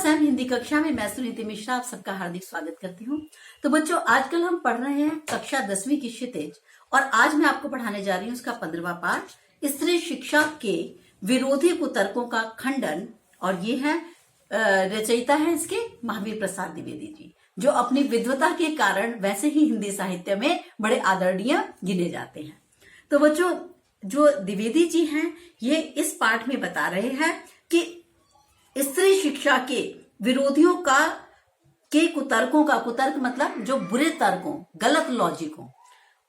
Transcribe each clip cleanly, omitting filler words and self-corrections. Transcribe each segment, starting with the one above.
Sam Hindi कक्षा में मैं सुनीति मिश्रा आप सबका हार्दिक स्वागत करती हूँ। तो बच्चों, आजकल हम पढ़ रहे हैं कक्षा 10वीं की क्षितिज और आज मैं आपको पढ़ाने जा रही हूँ उसका 15वां पाठ, स्त्री शिक्षा के विरोधी कुतर्कों का खंडन। और ये है रचयिता है इसके महावीर प्रसाद द्विवेदी जी, जो अपनी विद्वता के कारण वैसे ही हिंदी साहित्य में बड़े आदरणीय गिने जाते हैं। तो बच्चों, जो द्विवेदी जी हैं ये इस पाठ में बता रहे हैं कि स्त्री शिक्षा के विरोधियों के कुतर्कों का, कुतर्क मतलब जो बुरे तर्कों, गलत लॉजिकों,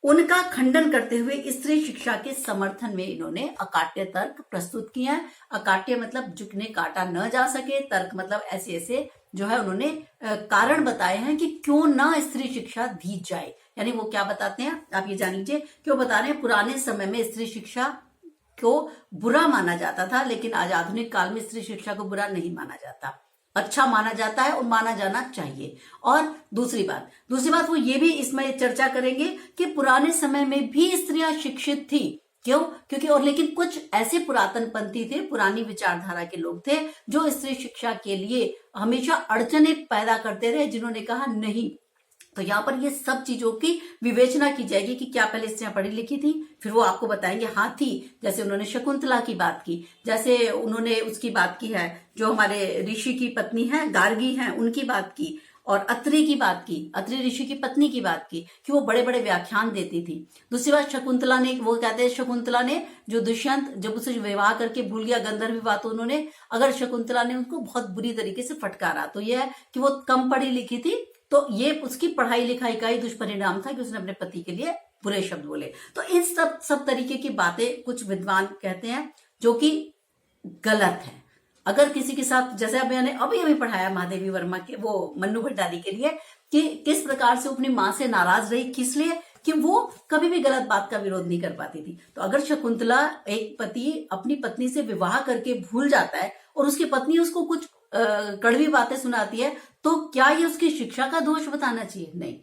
उनका खंडन करते हुए स्त्री शिक्षा के समर्थन में इन्होंने अकाट्य तर्क प्रस्तुत किए हैं। अकाट्य मतलब जिन्हें काटा न जा सके, तर्क मतलब ऐसे ऐसे जो है उन्होंने कारण बताए हैं कि क्यों ना स्त्री शिक्षा दी जाए। यानी वो क्या बताते हैं आप ये जान लीजिए। क्यों बता रहे हैं, पुराने समय में स्त्री शिक्षा को बुरा माना जाता था, लेकिन आज आधुनिक काल में स्त्री शिक्षा को बुरा नहीं माना जाता, अच्छा माना जाता है और माना जाना चाहिए। और दूसरी बात वो ये भी इसमें चर्चा करेंगे कि पुराने समय में भी स्त्रियां शिक्षित थी। क्यों? क्योंकि और लेकिन कुछ ऐसे पुरातन पंथी थे, पुरानी विचारधारा के लोग थे जो स्त्री शिक्षा के लिए हमेशा अड़चने पैदा करते रहे, जिन्होंने कहा नहीं। तो यहाँ पर ये सब चीजों की विवेचना की जाएगी कि क्या पहले स्त्रियां पढ़ी लिखी थी, फिर वो आपको बताएंगे हाँ थी। जैसे उन्होंने शकुंतला की बात की, जैसे उन्होंने उसकी बात की है जो हमारे ऋषि की पत्नी है गार्गी हैं, उनकी बात की, और अत्रि की बात की, अत्रि ऋषि की पत्नी की बात की कि वो बड़े बड़े व्याख्यान देती थी। दूसरी बात शकुंतला ने, वो कहते हैं शकुंतला ने जो दुष्यंत जब उसे विवाह करके भूल गया गंधर्व विवाह, तो उन्होंने अगर शकुंतला ने उनको बहुत बुरी तरीके से फटकारा, तो यह है कि वो कम पढ़ी लिखी थी, तो ये उसकी पढ़ाई लिखाई का ही दुष्परिणाम था कि उसने अपने पति के लिए बुरे शब्द बोले। तो इन सब तरीके की बातें कुछ विद्वान कहते हैं जो कि गलत है। अगर किसी के साथ, जैसे अब मैंने अभी पढ़ाया महादेवी वर्मा के, वो मन्नू भंडारी के लिए, कि किस प्रकार से अपनी माँ से नाराज रही, किस लिए कि वो कभी भी गलत बात का विरोध नहीं कर पाती थी। तो अगर शकुंतला, एक पति अपनी पत्नी से विवाह करके भूल जाता है और उसकी पत्नी उसको कुछ कड़वी बातें सुनाती है, तो क्या ये उसकी शिक्षा का दोष बताना चाहिए? नहीं,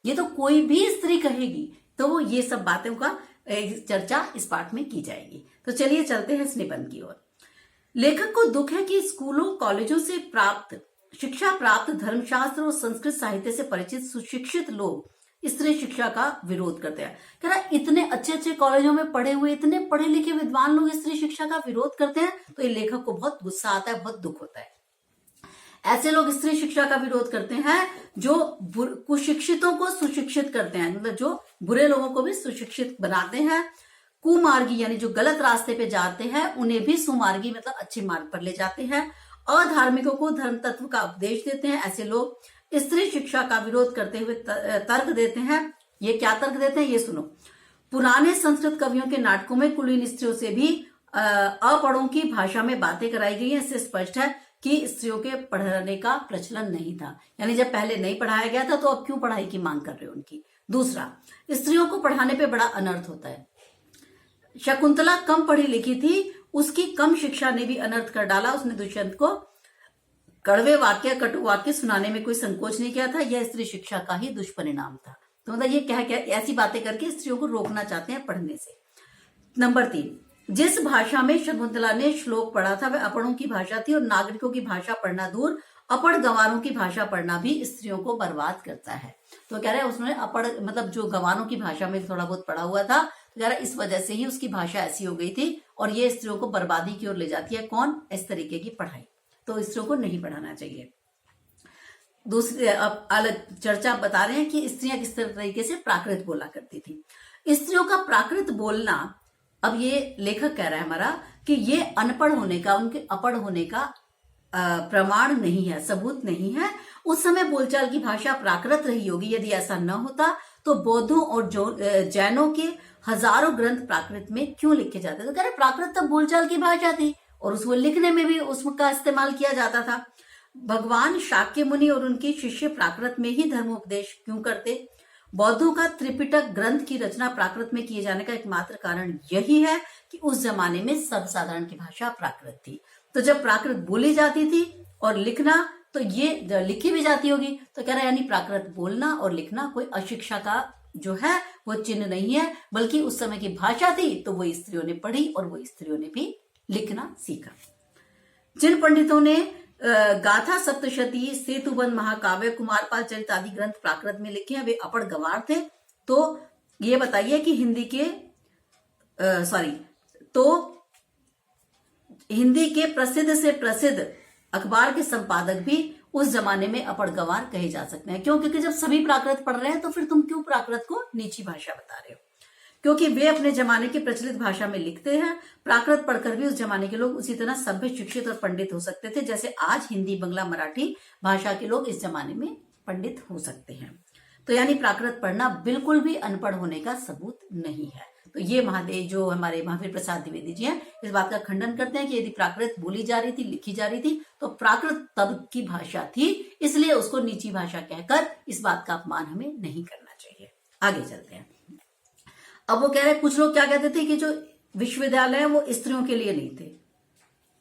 ये तो कोई भी स्त्री कहेगी। तो वो ये सब बातों का चर्चा इस पाठ में की जाएगी। तो चलिए चलते हैं इस निबंध की ओर। लेखक को दुख है कि स्कूलों कॉलेजों से शिक्षा प्राप्त धर्मशास्त्र और संस्कृत साहित्य से परिचित सुशिक्षित लोग स्त्री शिक्षा का विरोध करते हैं। कह रहा इतने अच्छे अच्छे कॉलेजों में पढ़े हुए, इतने पढ़े लिखे विद्वान लोग स्त्री शिक्षा का विरोध करते हैं, तो ये लेखक को बहुत गुस्सा आता है, बहुत दुख होता है। ऐसे लोग स्त्री शिक्षा का विरोध करते हैं जो कुशिक्षितों को सुशिक्षित करते हैं, मतलब जो बुरे लोगों को भी सुशिक्षित बनाते हैं। कुमार्गी यानी जो गलत रास्ते पे जाते हैं उन्हें भी सुमार्गी मतलब अच्छे मार्ग पर ले जाते हैं। अधार्मिकों को धर्म तत्व का उपदेश देते हैं। ऐसे लोग स्त्री शिक्षा का विरोध करते हुए तर्क देते हैं। ये क्या तर्क देते हैं ये सुनो। पुराने संस्कृत कवियों के नाटकों में कुलीन स्त्रियों से भी अपढ़ों की भाषा में बातें कराई गई है। इससे स्पष्ट है कि स्त्रियों के पढ़ने का प्रचलन नहीं था। यानी जब पहले नहीं पढ़ाया गया था तो अब क्यों पढ़ाई की मांग कर रहे हो उनकी। दूसरा, स्त्रियों को पढ़ाने पे बड़ा अनर्थ होता है। शकुंतला कम पढ़ी लिखी थी, उसकी कम शिक्षा ने भी अनर्थ कर डाला। उसने दुष्यंत को कड़वे वाक्य, कटु वाक्य सुनाने में कोई संकोच नहीं किया था। यह स्त्री शिक्षा का ही दुष्परिणाम था। तो मतलब ये क्या ऐसी बातें करके स्त्रियों को रोकना चाहते हैं पढ़ने से। नंबर 3, जिस भाषा में शकुंतला ने श्लोक पढ़ा था वह अपढ़ों की भाषा थी, और नागरिकों की भाषा पढ़ना दूर, अपढ़ गंवारों की भाषा पढ़ना भी स्त्रियों को बर्बाद करता है। तो कह रहे हैं उसने अपढ़ मतलब जो गंवारों की भाषा में थोड़ा बहुत पढ़ा हुआ था, तो कह रहा है इस वजह से ही उसकी भाषा ऐसी हो गई थी और ये स्त्रियों को बर्बादी की ओर ले जाती है। कौन? इस तरीके की पढ़ाई। तो स्त्रियों को नहीं पढ़ाना चाहिए। दूसरी अलग चर्चा बता रहे हैं कि स्त्रियां किस तरीके से प्राकृत बोला करती थी। स्त्रियों का प्राकृत बोलना, अब ये लेखक कह रहा है हमारा कि ये अनपढ़ होने का, उनके अपढ़ होने का प्रमाण नहीं है, सबूत नहीं है। उस समय बोलचाल की भाषा प्राकृत रही होगी। यदि ऐसा न होता तो बौद्धों और जैनों के हजारों ग्रंथ प्राकृत में क्यों लिखे जाते? तो कह रहे प्राकृत तो बोलचाल की भाषा थी और उसको लिखने में भी उसका इस्तेमाल किया जाता था। भगवान शाक्य मुनि और उनके शिष्य प्राकृत में ही धर्मोपदेश क्यों करते? बौद्धों का त्रिपिटक ग्रंथ की रचना प्राकृत में किए जाने का एकमात्र कारण यही है कि उस जमाने में सर्वसाधारण की भाषा प्राकृत थी। तो जब प्राकृत बोली जाती थी और लिखना, तो ये लिखी भी जाती होगी। तो कह रहा है यानी प्राकृत बोलना और लिखना कोई अशिक्षा का जो है वो चिन्ह नहीं है, बल्कि उस समय की भाषा थी तो वो स्त्रियों ने पढ़ी और वो स्त्रियों ने भी लिखना सीखा। जिन पंडितों ने गाथा सप्तशती, सेतुबंध महाकाव्य, कुमारपाल चरित आदि ग्रंथ प्राकृत में लिखे हैं, वे अपढ़ गवार थे। तो ये बताइए कि हिंदी के प्रसिद्ध से प्रसिद्ध अखबार के संपादक भी उस जमाने में अपढ़ गवार कहे जा सकते हैं। क्यों? क्योंकि जब सभी प्राकृत पढ़ रहे हैं तो फिर तुम क्यों प्राकृत को नीची भाषा बता रहे हो? क्योंकि वे अपने जमाने की प्रचलित भाषा में लिखते हैं। प्राकृत पढ़कर भी उस जमाने के लोग उसी तरह सभ्य, शिक्षित और पंडित हो सकते थे जैसे आज हिंदी, बंगला, मराठी भाषा के लोग इस जमाने में पंडित हो सकते हैं। तो यानी प्राकृत पढ़ना बिल्कुल भी अनपढ़ होने का सबूत नहीं है। तो ये महादेव जो हमारे महावीर प्रसाद द्विवेदी जी हैं, इस बात का खंडन करते हैं कि यदि प्राकृत बोली जा रही थी, लिखी जा रही थी, तो प्राकृत तब की भाषा थी, इसलिए उसको नीची भाषा कहकर इस बात का अपमान हमें नहीं करना चाहिए। आगे चलते हैं। अब वो कह रहे हैं, कुछ लोग क्या कहते थे कि जो विश्वविद्यालय है वो स्त्रियों के लिए नहीं थे।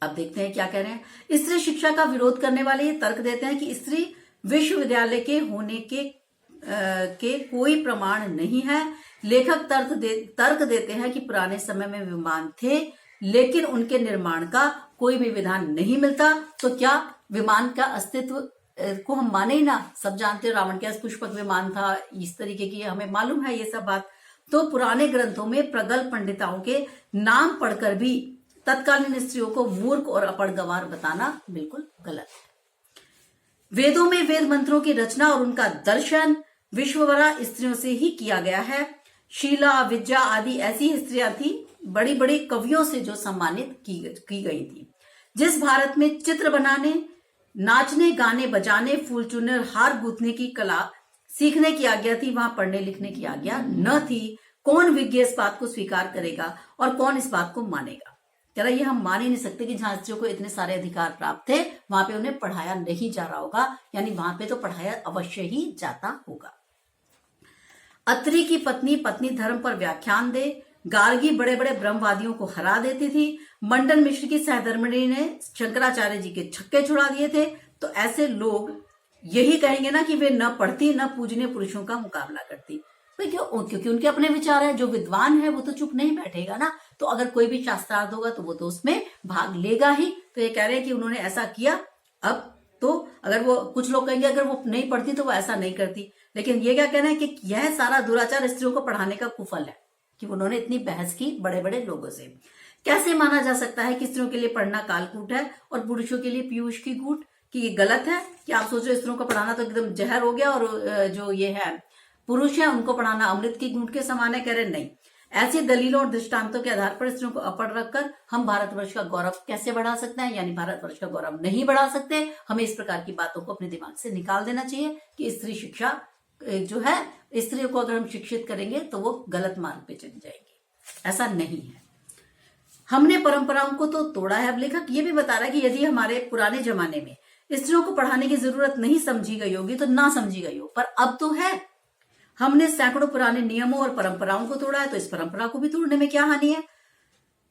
अब देखते हैं क्या कह रहे हैं। स्त्री शिक्षा का विरोध करने वाले ये तर्क देते हैं कि स्त्री विश्वविद्यालय के होने के कोई प्रमाण नहीं है। लेखक तर्क देते हैं कि पुराने समय में विमान थे, लेकिन उनके निर्माण का कोई भी विधान नहीं मिलता। तो क्या विमान का अस्तित्व को हम माने ही ना? सब जानते हैं रावण के पास पुष्पक विमान था, इस तरीके की हमें मालूम है ये सब बात। तो पुराने ग्रंथों में प्रगल्भ पंडिताओं के नाम पढ़कर भी तत्कालीन स्त्रियों को मूर्ख और अपढ़ गवार बताना बिल्कुल गलत है। वेदों में वेद मंत्रों की रचना और उनका दर्शन विश्ववरा स्त्रियों से ही किया गया है। शीला, विद्या आदि ऐसी स्त्रियां थी बड़ी बड़ी कवियों से जो सम्मानित की गई थी। जिस भारत में चित्र बनाने, नाचने, गाने बजाने, फूल चुनने और हार गूंथने की कला सीखने की आज्ञा थी, वहां पढ़ने लिखने की आज्ञा न थी। कौन विज्ञ इस बात को स्वीकार करेगा और कौन इस बात को मानेगा? कह रहा ये हम मान ही नहीं सकते कि जहां स्त्रियों को इतने सारे अधिकार प्राप्त थे वहां पे उन्हें पढ़ाया नहीं जा रहा होगा, यानी वहां पे तो पढ़ाया अवश्य ही जाता होगा। अत्रि की पत्नी धर्म पर व्याख्यान दे, गार्गी बड़े बड़े ब्रह्मवादियों को हरा देती थी। मंडन मिश्र की सहधर्मिणी ने शंकराचार्य जी के छक्के छुड़ा दिए थे। तो ऐसे लोग यही कहेंगे ना कि वे न पढ़ती न पूजनीय पुरुषों का मुकाबला करती। तो क्योंकि उनके अपने विचार है। जो विद्वान है वो तो चुप नहीं बैठेगा ना। तो अगर कोई भी शास्त्रार्थ होगा तो वो तो उसमें भाग लेगा ही। तो ये कह रहे हैं कि उन्होंने ऐसा किया। अब तो अगर वो, कुछ लोग कहेंगे अगर वो नहीं पढ़ती तो वो ऐसा नहीं करती, लेकिन ये क्या कहना है कि यह सारा दुराचार स्त्रियों को पढ़ाने का कुफल है कि उन्होंने इतनी बहस की बड़े बड़े लोगों से। कैसे माना जा सकता है कि स्त्रियों के लिए पढ़ना कालकूट है और पुरुषों के लिए पीयूष की घूट, कि ये गलत है? कि आप सोचो स्त्रियों को पढ़ाना तो एकदम जहर हो गया और जो ये है पुरुष है उनको पढ़ाना अमृत की घूंट के समान है। कह रहे नहीं, ऐसी दलीलों और दृष्टांतों के आधार पर स्त्रियों को अपढ़ रखकर हम भारतवर्ष का गौरव कैसे बढ़ा सकते हैं? यानी भारतवर्ष का गौरव नहीं बढ़ा सकते। हमें इस प्रकार की बातों को अपने दिमाग से निकाल देना चाहिए कि स्त्री शिक्षा जो है, स्त्रियों को अगर हम शिक्षित करेंगे तो वो गलत मार्ग पे चली जाएगी। ऐसा नहीं है। हमने परंपराओं को तो तोड़ा है। अब लेखक ये भी बता रहा है कि यदि हमारे पुराने जमाने में स्त्रियों को पढ़ाने की जरूरत नहीं समझी गई होगी तो ना समझी गई हो, पर अब तो है। हमने सैकड़ों पुराने नियमों और परंपराओं को तोड़ा है, तो इस परंपरा को भी तोड़ने में क्या हानि है?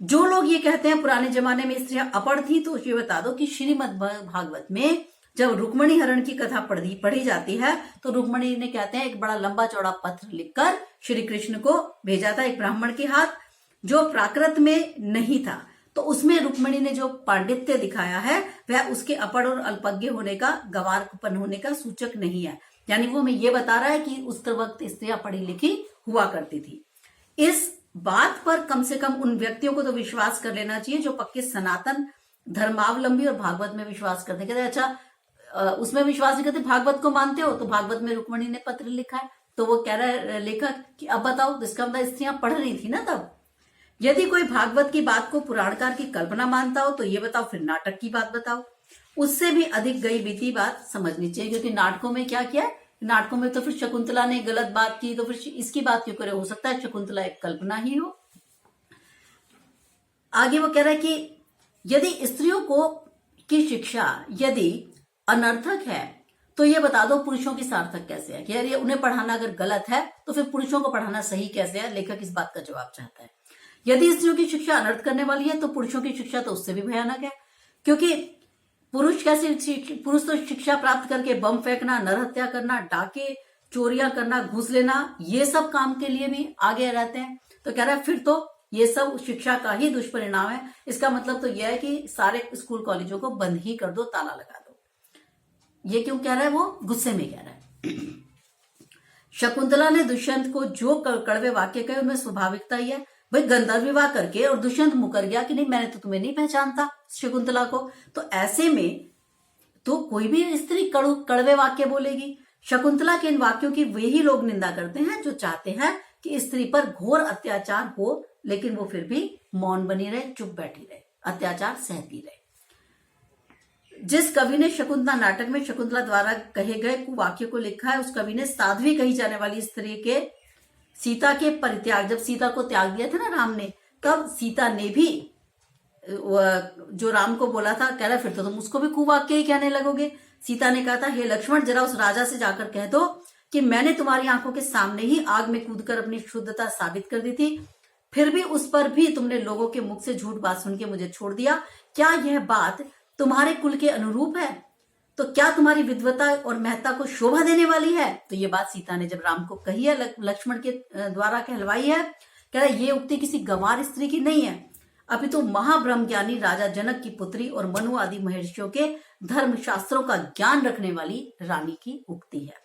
जो लोग ये कहते हैं पुराने जमाने में स्त्रियां अपढ़ थी, तो ये बता दो कि श्रीमद् भागवत में जब रुक्मणी हरण की कथा पढ़ी जाती है तो रुक्मणी ने कहते हैं एक बड़ा लंबा चौड़ा पत्र लिखकर श्री कृष्ण को भेजा था एक ब्राह्मण के हाथ, जो प्राकृत में नहीं था। तो उसमें रुक्मणी ने जो पांडित्य दिखाया है वह उसके अपढ़ और अल्पज्ञ होने का, गवारपन होने का सूचक नहीं है। यानी वो हमें ये बता रहा है कि उस वक्त स्त्रियां पढ़ी लिखी हुआ करती थी। इस बात पर कम से कम उन व्यक्तियों को तो विश्वास कर लेना चाहिए जो पक्के सनातन धर्मावलंबी और भागवत में विश्वास करते। कहते अच्छा उसमें विश्वास नहीं करते, भागवत को मानते हो, तो भागवत में रुक्मणी ने पत्र लिखा है। तो वो कह रहा है लेखक कि अब बताओ, तो इसका मतलब स्त्रियां पढ़ रही थी ना तब। यदि कोई भागवत की बात को पुराणकार की कल्पना मानता हो तो ये बताओ फिर नाटक की बात बताओ। उससे भी अधिक गई बीती बात समझनी चाहिए, क्योंकि नाटकों में क्या किया? नाटकों में तो फिर शकुंतला ने गलत बात की, तो फिर इसकी बात क्यों करे? हो सकता है शकुंतला एक कल्पना ही हो। आगे वो कह रहा है कि यदि स्त्रियों को की शिक्षा यदि अनर्थक है तो ये बता दो पुरुषों की सार्थक कैसे है? कि यार ये उन्हें पढ़ाना अगर गलत है तो फिर पुरुषों को पढ़ाना सही कैसे है? लेखक इस बात का जवाब चाहता है। यदि स्त्रियों की शिक्षा अनर्थ करने वाली है तो पुरुषों की शिक्षा तो उससे भी भयानक है, क्योंकि पुरुष तो शिक्षा प्राप्त करके बम फेंकना, नरहत्या करना, डाके चोरियां करना, घूस लेना, ये सब काम के लिए भी आगे रहते हैं। तो कह रहा है फिर तो ये सब शिक्षा का ही दुष्परिणाम है। इसका मतलब तो यह है कि सारे स्कूल कॉलेजों को बंद ही कर दो, ताला लगा दो। ये क्यों कह रहा है? वो गुस्से में कह रहा है। शकुंतला ने दुष्यंत को जो कड़वे वाक्य कहे उनमें स्वाभाविकता ही है। भाई गंधर्व विवाह करके और दुष्यंत मुकर गया कि नहीं मैंने तो तुम्हें नहीं पहचानता शकुंतला को, तो ऐसे में तो कोई भी स्त्री कड़वे वाक्य बोलेगी। शकुंतला के इन वाक्यों की वही लोग निंदा करते हैं जो चाहते हैं कि स्त्री पर घोर अत्याचार हो, लेकिन वो फिर भी मौन बनी रहे, चुप बैठी रहे, अत्याचार सहती रहे। जिस कवि ने शकुंतला नाटक में शकुंतला द्वारा कहे गए कुवाक्य को लिखा है, उस कवि ने साध्वी कही जाने वाली स्त्री के सीता के परित्याग, जब सीता को त्याग दिया था ना राम ने, तब सीता ने भी जो राम को बोला था, कह रहा फिर तो तुम उसको भी कुवाक्य ही कहने लगोगे। सीता ने कहा था, हे लक्ष्मण जरा उस राजा से जाकर कह दो कि मैंने तुम्हारी आंखों के सामने ही आग में कूदकर अपनी शुद्धता साबित कर दी थी, फिर भी उस पर भी तुमने लोगों के मुख से झूठ बात सुन के मुझे छोड़ दिया। क्या यह बात तुम्हारे कुल के अनुरूप है? तो क्या तुम्हारी विद्वता और महत्ता को शोभा देने वाली है? तो ये बात सीता ने जब राम को कही है, लक्ष्मण के द्वारा कहलवाई है, कह रहा ये उक्ति किसी गंवार स्त्री की नहीं है, अभी तो महाब्रह्म ज्ञानी राजा जनक की पुत्री और मनु आदि महर्षियों के धर्म शास्त्रों का ज्ञान रखने वाली रानी की उक्ति है।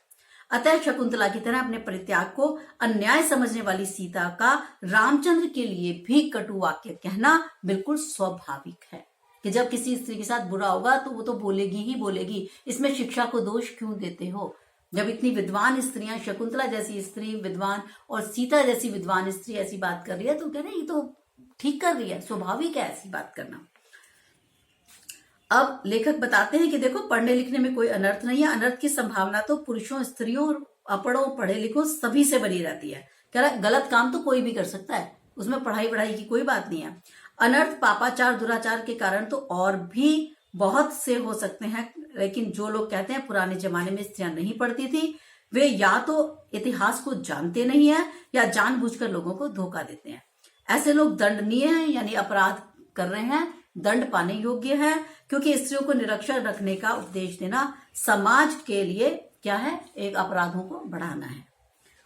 अतः शकुंतला की तरह अपने परित्याग को अन्याय समझने वाली सीता का रामचंद्र के लिए भी कटु वाक्य कहना बिल्कुल स्वाभाविक है कि जब किसी स्त्री के साथ बुरा होगा तो वो तो बोलेगी ही बोलेगी। इसमें शिक्षा को दोष क्यों देते हो? जब इतनी विद्वान स्त्रियां, शकुंतला जैसी स्त्री विद्वान और सीता जैसी विद्वान स्त्री ऐसी बात कर रही है, तो कह रहे ये तो ठीक कर रही है, स्वाभाविक है ऐसी बात करना। अब लेखक बताते हैं कि देखो पढ़ने लिखने में कोई अनर्थ नहीं है, अनर्थ की संभावना तो पुरुषों, स्त्रियों और अपढ़ों, पढ़े लिखों सभी से बनी रहती है। कह रहा गलत काम तो कोई भी कर सकता है, उसमें पढ़ाई की कोई बात नहीं है। अनर्थ, पापाचार, दुराचार के कारण तो और भी बहुत से हो सकते हैं, लेकिन जो लोग कहते हैं पुराने जमाने में स्त्रियां नहीं पढ़ती थी, वे या तो इतिहास को जानते नहीं है या जानबूझकर लोगों को धोखा देते हैं। ऐसे लोग दंडनीय हैं, यानी अपराध कर रहे हैं, दंड पाने योग्य है, क्योंकि स्त्रियों को निरक्षर रखने का उपदेश देना समाज के लिए क्या है? एक अपराधों को बढ़ाना है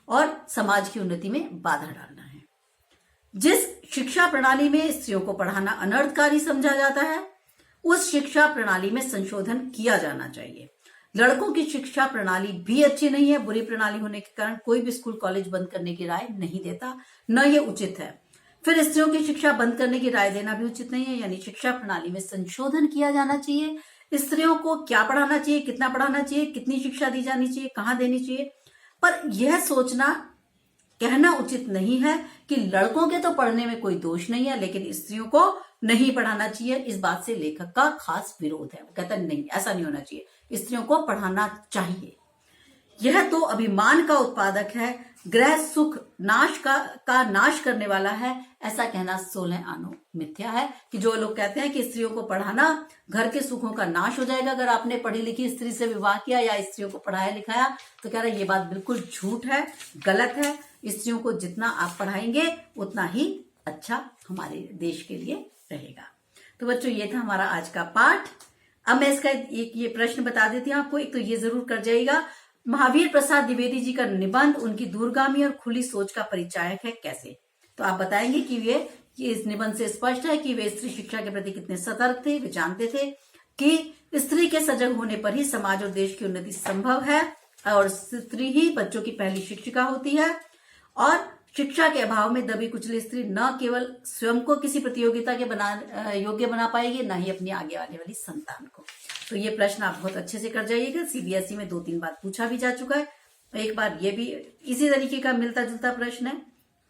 और समाज की उन्नति में बाधा डालना है। जिस शिक्षा प्रणाली में स्त्रियों को पढ़ाना अनर्थकारी समझा जाता है, उस शिक्षा प्रणाली में संशोधन किया जाना चाहिए। लड़कों की शिक्षा प्रणाली भी अच्छी नहीं है, बुरी प्रणाली होने के कारण कोई भी स्कूल कॉलेज बंद करने की राय नहीं देता, न ये उचित है। फिर स्त्रियों की शिक्षा बंद करने की राय देना भी उचित नहीं है, यानी शिक्षा प्रणाली में संशोधन किया जाना चाहिए। स्त्रियों को क्या पढ़ाना चाहिए, कितना पढ़ाना चाहिए, कितनी शिक्षा दी जानी चाहिए, कहाँ देनी चाहिए, पर यह सोचना, कहना उचित नहीं है कि लड़कों के तो पढ़ने में कोई दोष नहीं है लेकिन स्त्रियों को नहीं पढ़ाना चाहिए। इस बात से लेखक का खास विरोध है। वो कहता है नहीं, ऐसा नहीं होना चाहिए, स्त्रियों को पढ़ाना चाहिए। यह तो अभिमान का उत्पादक है, ग्रह सुख का नाश करने वाला है, ऐसा कहना 16 आनो मिथ्या है। कि जो लोग कहते हैं कि स्त्रियों को पढ़ाना घर के सुखों का नाश हो जाएगा अगर आपने पढ़ी लिखी स्त्री से विवाह किया या स्त्रियों को पढ़ाया लिखाया, तो कह रहे हैं ये बात बिल्कुल झूठ है, गलत है। स्त्रियों को जितना आप पढ़ाएंगे उतना ही अच्छा हमारे देश के लिए रहेगा। तो बच्चों ये था हमारा आज का पाठ। अब मैं इसका एक ये प्रश्न बता देती हूँ आपको। एक तो ये जरूर कर जाइएगा, महावीर प्रसाद द्विवेदी जी का निबंध उनकी दूरगामी और खुली सोच का परिचायक है कैसे? तो आप बताएंगे कि ये इस निबंध से स्पष्ट है कि वे स्त्री शिक्षा के प्रति कितने सतर्क थे। वे जानते थे कि स्त्री के सजग होने पर ही समाज और देश की उन्नति संभव है और स्त्री ही बच्चों की पहली शिक्षिका होती है। और शिक्षा के अभाव में दबी कुचली स्त्री न केवल स्वयं को किसी प्रतियोगिता के योग्य बना पाएगी, न ही अपनी आगे आने वाली संतान को। तो ये प्रश्न आप बहुत अच्छे से कर जाइएगा। सीबीएसई में 2-3 बार पूछा भी जा चुका है। एक बार ये भी इसी तरीके का मिलता जुलता प्रश्न है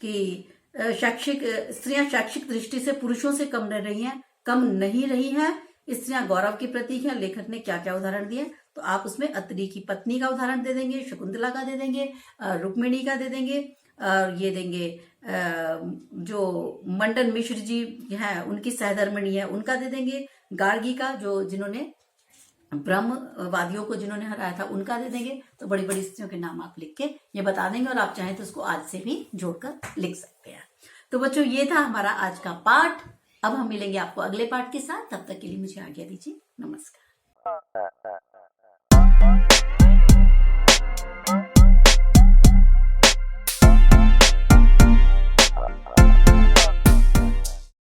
कि स्त्रियां शैक्षिक दृष्टि से पुरुषों से कम नहीं रही हैं। स्त्रियां गौरव की प्रतीक हैं। लेखक ने क्या क्या उदाहरण दिए, तो आप उसमें अत्रि की पत्नी का उदाहरण दे देंगे, शकुंतला का दे देंगे, रुक्मिणी का दे देंगे, और ये देंगे जो मंडन मिश्र जी हैं उनकी सहधर्मिणी है उनका दे देंगे, गार्गी का जो जिन्होंने ब्रह्मवादियों को जिन्होंने हराया था उनका दे देंगे। तो बड़ी बड़ी स्त्रियों के नाम आप लिख के ये बता देंगे और आप चाहें तो उसको आज से भी जोड़कर लिख सकते हैं। तो बच्चों ये था हमारा आज का पाठ। अब हम मिलेंगे आपको अगले पाठ के साथ। तब तक के लिए मुझे आज्ञा दीजिए। नमस्कार।